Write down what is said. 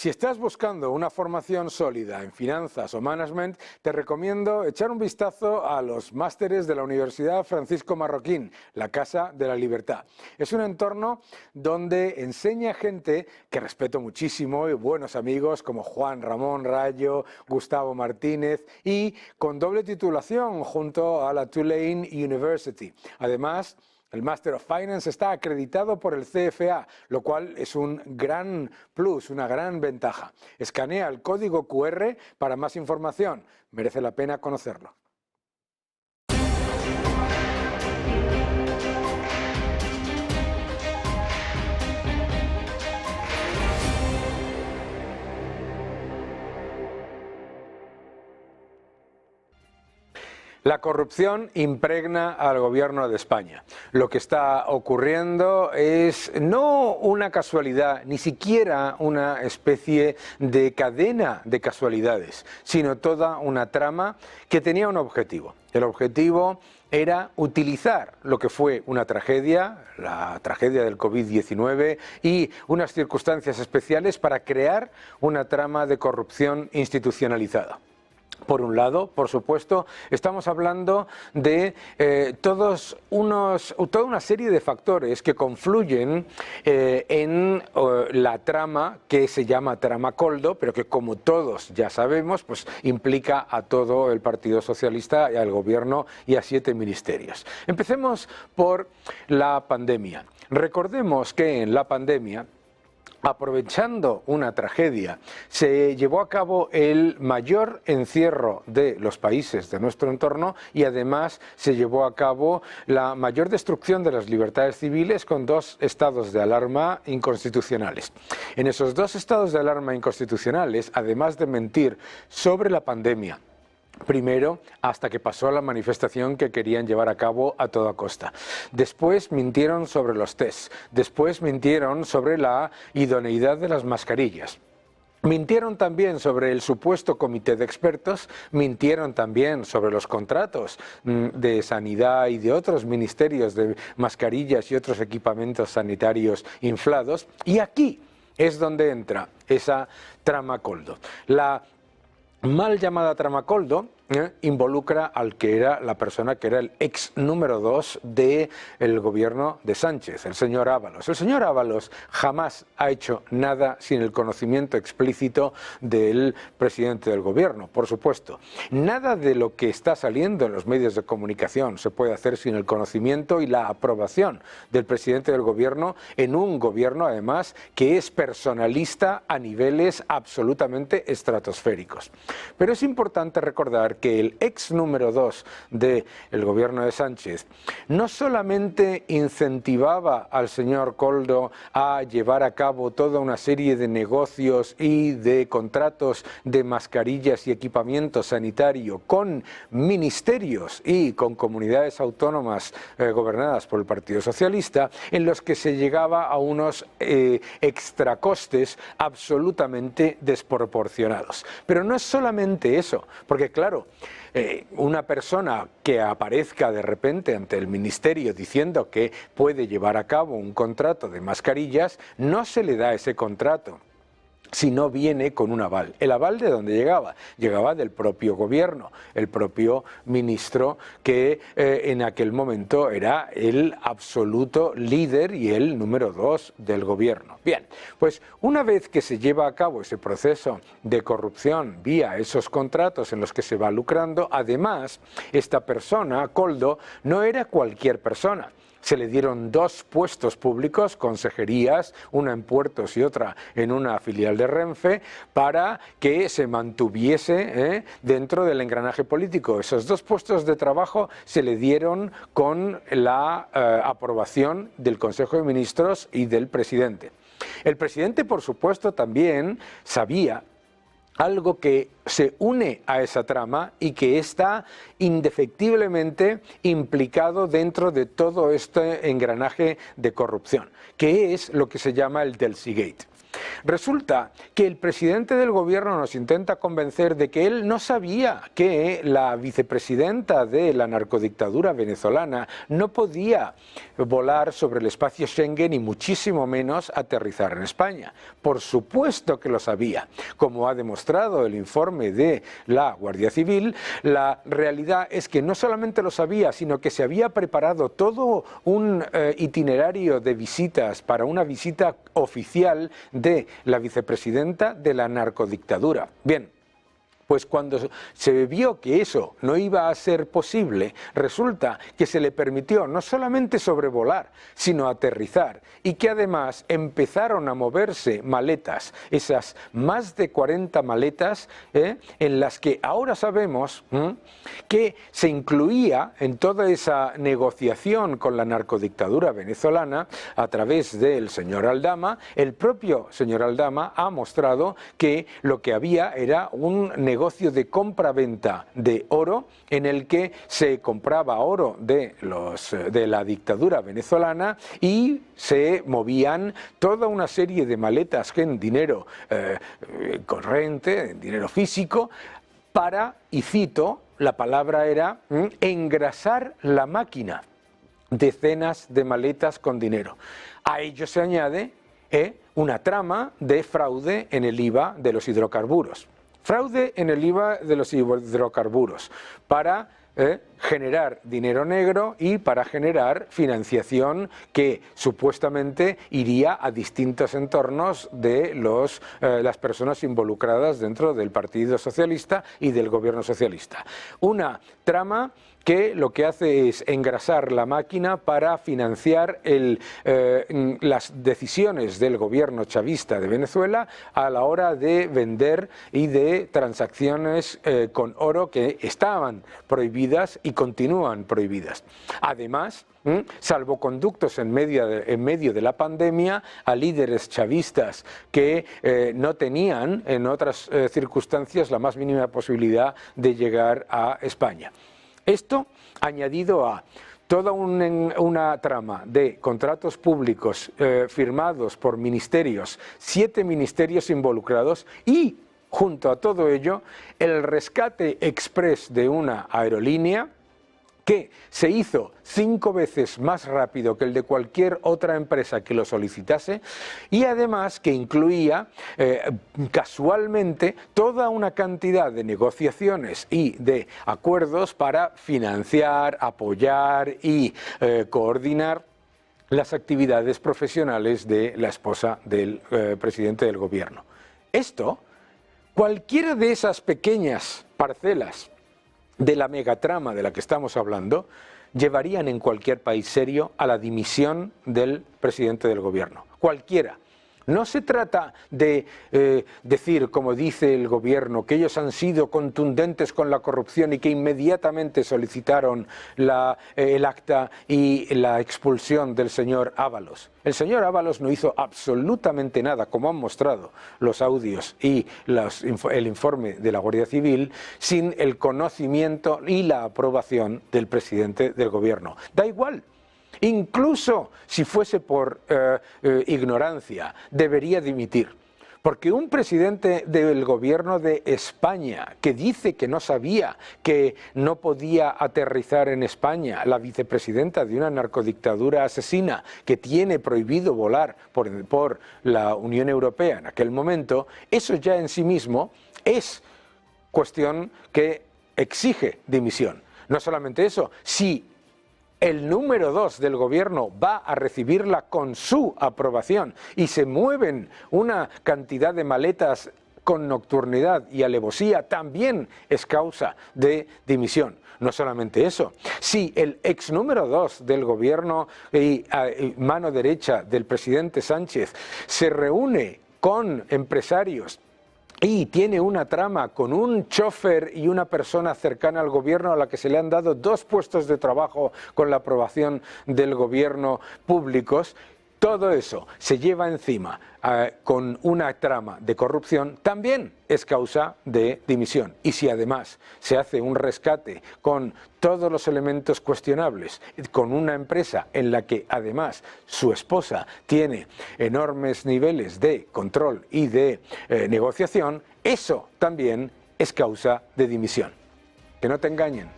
Si estás buscando una formación sólida en finanzas o management, te recomiendo echar un vistazo a los másteres de la Universidad Francisco Marroquín, la Casa de la Libertad. Es un entorno donde enseña gente que respeto muchísimo y buenos amigos como Juan Ramón Rayo, Gustavo Martínez y con doble titulación junto a la Tulane University. Además, el Master of Finance está acreditado por el CFA, lo cual es un gran plus, una gran ventaja. Escanea el código QR para más información. Merece la pena conocerlo. La corrupción impregna al gobierno de España. Lo que está ocurriendo es no una casualidad, ni siquiera una especie de cadena de casualidades, sino toda una trama que tenía un objetivo. El objetivo era utilizar lo que fue una tragedia, la tragedia del COVID-19 y unas circunstancias especiales para crear una trama de corrupción institucionalizada. Por un lado, por supuesto, estamos hablando de toda una serie de factores que confluyen en la trama que se llama trama Koldo, pero que como todos ya sabemos, pues implica a todo el Partido Socialista y al Gobierno y a 7 ministerios. Empecemos por la pandemia. Recordemos que en la pandemia, aprovechando una tragedia, se llevó a cabo el mayor encierro de los países de nuestro entorno y además se llevó a cabo la mayor destrucción de las libertades civiles con 2 estados de alarma inconstitucionales. En esos 2 estados de alarma inconstitucionales, además de mentir sobre la pandemia, primero, hasta que pasó la manifestación que querían llevar a cabo a toda costa. Después mintieron sobre los tests. Después mintieron sobre la idoneidad de las mascarillas. Mintieron también sobre el supuesto comité de expertos, mintieron también sobre los contratos de sanidad y de otros ministerios de mascarillas y otros equipamientos sanitarios inflados. Y aquí es donde entra esa trama Koldo. La mal llamada trama Koldo involucra al que era la persona que era el ex número 2 del gobierno de Sánchez, el señor Ábalos. El señor Ábalos jamás ha hecho nada sin el conocimiento explícito del presidente del gobierno, por supuesto. Nada de lo que está saliendo en los medios de comunicación se puede hacer sin el conocimiento y la aprobación del presidente del gobierno, en un gobierno además que es personalista a niveles absolutamente estratosféricos. Pero es importante recordar que el ex número 2 del gobierno de Sánchez no solamente incentivaba al señor Koldo a llevar a cabo toda una serie de negocios y de contratos de mascarillas y equipamiento sanitario con ministerios y con comunidades autónomas gobernadas por el Partido Socialista, en los que se llegaba a unos extracostes absolutamente desproporcionados. Pero no es solamente eso, porque claro, una persona que aparezca de repente ante el ministerio diciendo que puede llevar a cabo un contrato de mascarillas, no se le da ese contrato si no viene con un aval. ¿El aval de dónde llegaba? Llegaba del propio gobierno, el propio ministro que en aquel momento era el absoluto líder y el número 2 del gobierno. Bien, pues una vez que se lleva a cabo ese proceso de corrupción vía esos contratos en los que se va lucrando, además, esta persona, Koldo, no era cualquier persona. Se le dieron 2 puestos públicos, consejerías, una en Puertos y otra en una filial de Renfe, para que se mantuviese dentro del engranaje político. Esos 2 puestos de trabajo se le dieron con la aprobación del Consejo de Ministros y del presidente. El presidente, por supuesto, también sabía algo que se une a esa trama y que está indefectiblemente implicado dentro de todo este engranaje de corrupción, que es lo que se llama el Delcy Gate. Resulta que el presidente del gobierno nos intenta convencer de que él no sabía que la vicepresidenta de la narcodictadura venezolana no podía volar sobre el espacio Schengen y muchísimo menos aterrizar en España. Por supuesto que lo sabía. Como ha demostrado el informe de la Guardia Civil, la realidad es que no solamente lo sabía, sino que se había preparado todo un itinerario de visitas para una visita oficial de la vicepresidenta de la narcodictadura. Bien, pues cuando se vio que eso no iba a ser posible, resulta que se le permitió no solamente sobrevolar, sino aterrizar, y que además empezaron a moverse maletas, esas más de 40 maletas, en las que ahora sabemos que se incluía en toda esa negociación con la narcodictadura venezolana a través del señor Aldama. El propio señor Aldama ha mostrado que lo que había era un negocio de compra-venta de oro, en el que se compraba oro de la dictadura venezolana y se movían toda una serie de maletas en dinero corriente, en dinero físico, para, y cito, la palabra era engrasar la máquina. Decenas de maletas con dinero. A ello se añade una trama de fraude en el IVA de los hidrocarburos. Fraude en el IVA de los hidrocarburos para generar dinero negro y para generar financiación que supuestamente iría a distintos entornos de las personas involucradas dentro del Partido Socialista y del gobierno socialista. Una trama que lo que hace es engrasar la máquina para financiar las decisiones del gobierno chavista de Venezuela a la hora de vender y de transacciones con oro que estaban prohibidas y continúan prohibidas. Además, salvoconductos en medio de la pandemia a líderes chavistas que no tenían en otras circunstancias la más mínima posibilidad de llegar a España. Esto añadido a toda una trama de contratos públicos firmados por ministerios, 7 ministerios involucrados, y junto a todo ello el rescate express de una aerolínea que se hizo 5 veces más rápido que el de cualquier otra empresa que lo solicitase, y además que incluía casualmente toda una cantidad de negociaciones y de acuerdos para financiar, apoyar y coordinar las actividades profesionales de la esposa del presidente del gobierno. Esto, cualquiera de esas pequeñas parcelas de la megatrama de la que estamos hablando, llevarían en cualquier país serio a la dimisión del presidente del gobierno. Cualquiera. No se trata de decir, como dice el gobierno, que ellos han sido contundentes con la corrupción y que inmediatamente solicitaron el acta y la expulsión del señor Ábalos. El señor Ábalos no hizo absolutamente nada, como han mostrado los audios y el informe de la Guardia Civil, sin el conocimiento y la aprobación del presidente del gobierno. Da igual. Incluso si fuese por ignorancia, debería dimitir. Porque un presidente del gobierno de España que dice que no sabía que no podía aterrizar en España la vicepresidenta de una narcodictadura asesina que tiene prohibido volar por la Unión Europea en aquel momento, eso ya en sí mismo es cuestión que exige dimisión. No solamente eso, si el número 2 del gobierno va a recibirla con su aprobación y se mueven una cantidad de maletas con nocturnidad y alevosía, también es causa de dimisión. No solamente eso, si el ex número 2 del gobierno y mano derecha del presidente Sánchez se reúne con empresarios y tiene una trama con un chofer y una persona cercana al gobierno a la que se le han dado 2 puestos de trabajo con la aprobación del gobierno públicos, todo eso se lleva encima con una trama de corrupción, también es causa de dimisión. Y si además se hace un rescate con todos los elementos cuestionables, con una empresa en la que además su esposa tiene enormes niveles de control y de negociación, eso también es causa de dimisión. Que no te engañen.